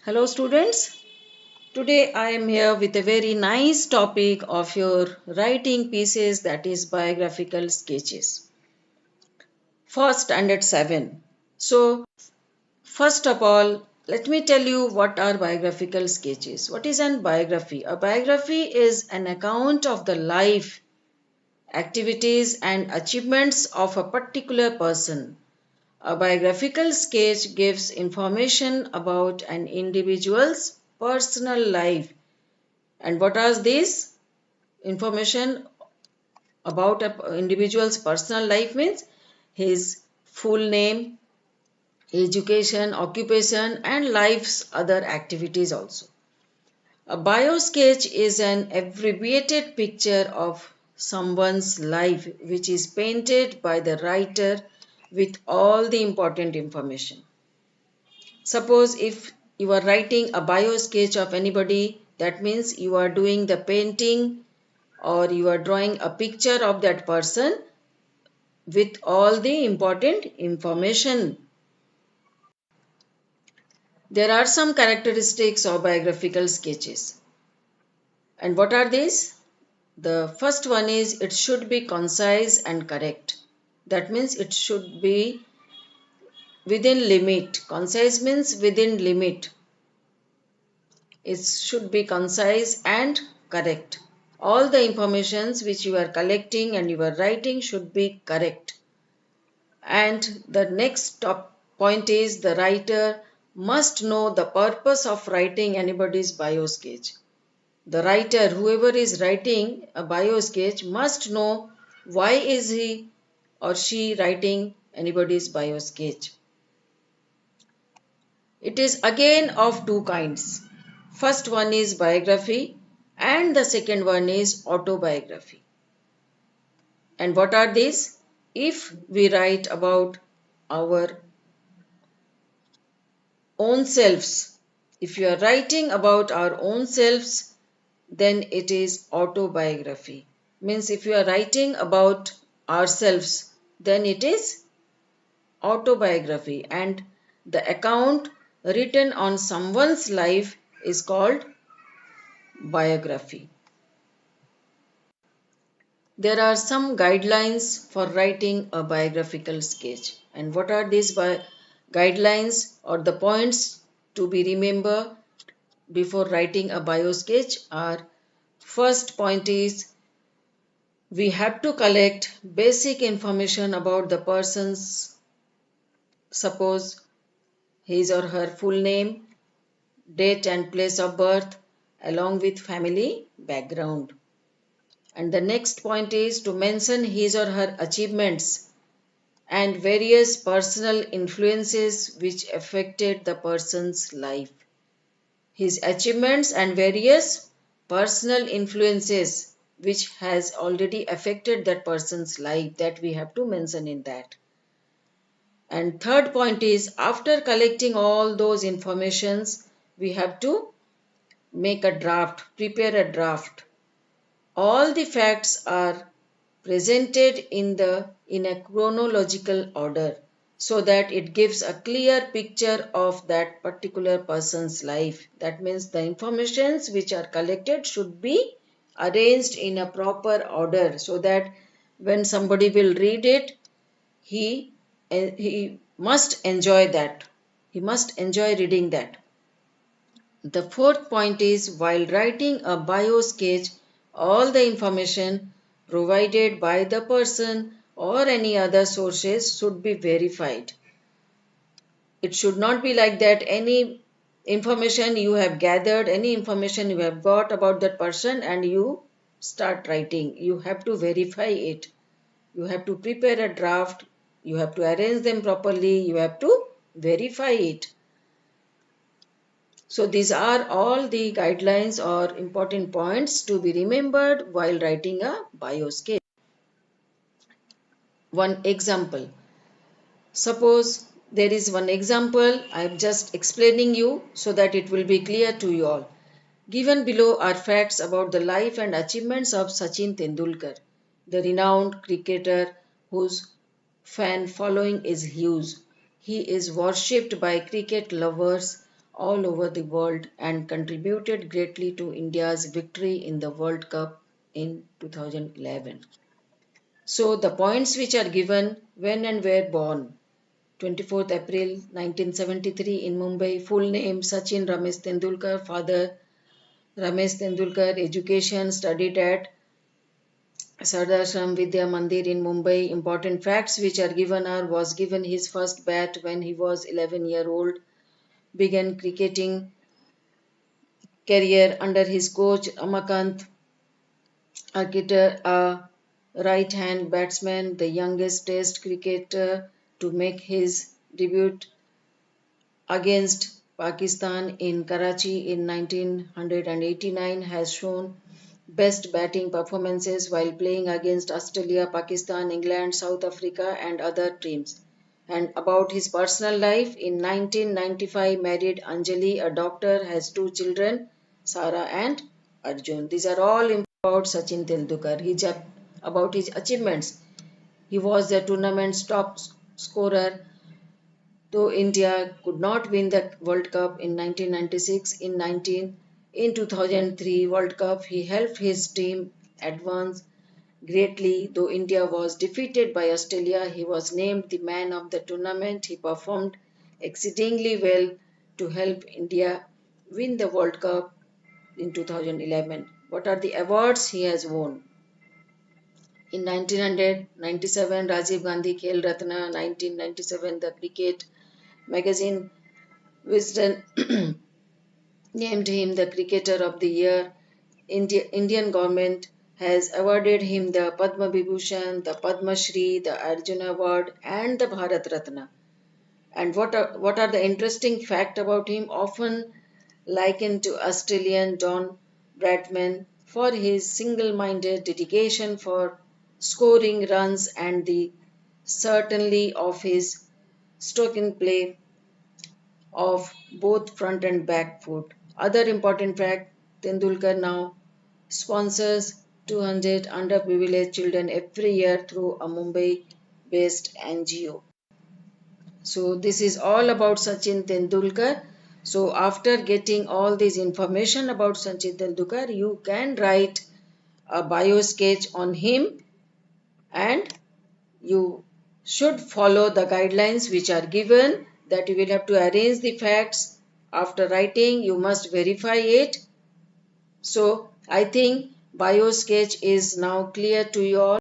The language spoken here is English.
Hello students, today I am here with a very nice topic of your writing pieces, that is biographical sketches for standard 7. So first of all, let me tell you what are biographical sketches. What is an biography? A biography is an account of the life, activities and achievements of a particular person. A biographical sketch gives information about an individual's personal life. And what are these? Information about an individual's personal life means his full name, education, occupation, and life's other activities also. A bio sketch is an abbreviated picture of someone's life which is painted by the writer with all the important information. Suppose if you are writing a bio sketch of anybody, that means you are doing the painting or you are drawing a picture of that person with all the important information. There are some characteristics of biographical sketches. And what are these? The first one is it should be concise and correct. That means it should be within limit. Concise means within limit. It should be concise and correct. All the informations which you are collecting and you are writing should be correct. And the next top point is the writer must know the purpose of writing anybody's bio sketch. The writer, whoever is writing a bio sketch, must know why is he or she writing anybody's bio sketch. It is again of two kinds. First one is biography and the second one is autobiography. And what are these? If we write about our own selves, if you are writing about our own selves, then it is autobiography. Means if you are writing about ourselves, then it is autobiography. And the account written on someone's life is called biography. There are some guidelines for writing a biographical sketch. And what are these guidelines or the points to be remembered before writing a bio sketch are: first point is we have to collect basic information about the person's, suppose his or her full name, date and place of birth, along with family background. And the next point is to mention his or her achievements and various personal influences which affected the person's life. His achievements and various personal influences which has already affected that person's life, that we have to mention in that. And third point is after collecting all those informations, we have to make a draft, prepare a draft. All the facts are presented in a chronological order so that it gives a clear picture of that particular person's life. That means the informations which are collected should be arranged in a proper order so that when somebody will read it, he must enjoy that. He must enjoy reading that. The fourth point is while writing a bio sketch, all the information provided by the person or any other sources should be verified. It should not be like that any information you have gathered, any information you have got about that person and you start writing. You have to verify it. You have to prepare a draft. You have to arrange them properly. You have to verify it. So these are all the guidelines or important points to be remembered while writing a bio sketch. One example. Suppose there is one example I am just explaining you so that it will be clear to you all. Given below are facts about the life and achievements of Sachin Tendulkar, the renowned cricketer whose fan following is huge. He is worshipped by cricket lovers all over the world and contributed greatly to India's victory in the World Cup in 2011. So the points which are given: when and where born: 24th April 1973 in Mumbai. Full name: Sachin Ramesh Tendulkar. Father: Ramesh Tendulkar. Education: studied at Sardashram Vidya Mandir in Mumbai. Important facts which are given are: was given his first bat when he was 11-year-old. Began cricketing career under his coach Amakant Arkitar, a right-hand batsman, the youngest Test cricketer to make his debut against Pakistan in Karachi in 1989, has shown best batting performances while playing against Australia, Pakistan, England, South Africa, and other teams. And about his personal life: in 1995, married Anjali, a doctor, has two children, Sara and Arjun. These are all about Sachin Tendulkar. About his achievements: he was the tournament's top scorer. Though India could not win the World Cup in 1996, in 2003 World Cup, he helped his team advance greatly. Though India was defeated by Australia, he was named the man of the tournament. He performed exceedingly well to help India win the World Cup in 2011. What are the awards he has won? In 1997, Rajiv Gandhi Khel Ratna. 1997, the Cricket magazine Wisden named him the Cricketer of the Year. Indian government has awarded him the Padma Vibhushan, the Padma Shri, the Arjuna Award, and the Bharat Ratna. And what are the interesting fact about him? Often likened to Australian Don Bradman for his single-minded dedication for scoring runs and the certainly of his stroke in play of both front and back foot. Other important fact: Tendulkar now sponsors 200 underprivileged children every year through a Mumbai based NGO. So, this is all about Sachin Tendulkar. So, after getting all this information about Sachin Tendulkar, you can write a bio sketch on him, and you should follow the guidelines which are given, that you will have to arrange the facts. After writing, you must verify it. So I think bio sketch is now clear to you all.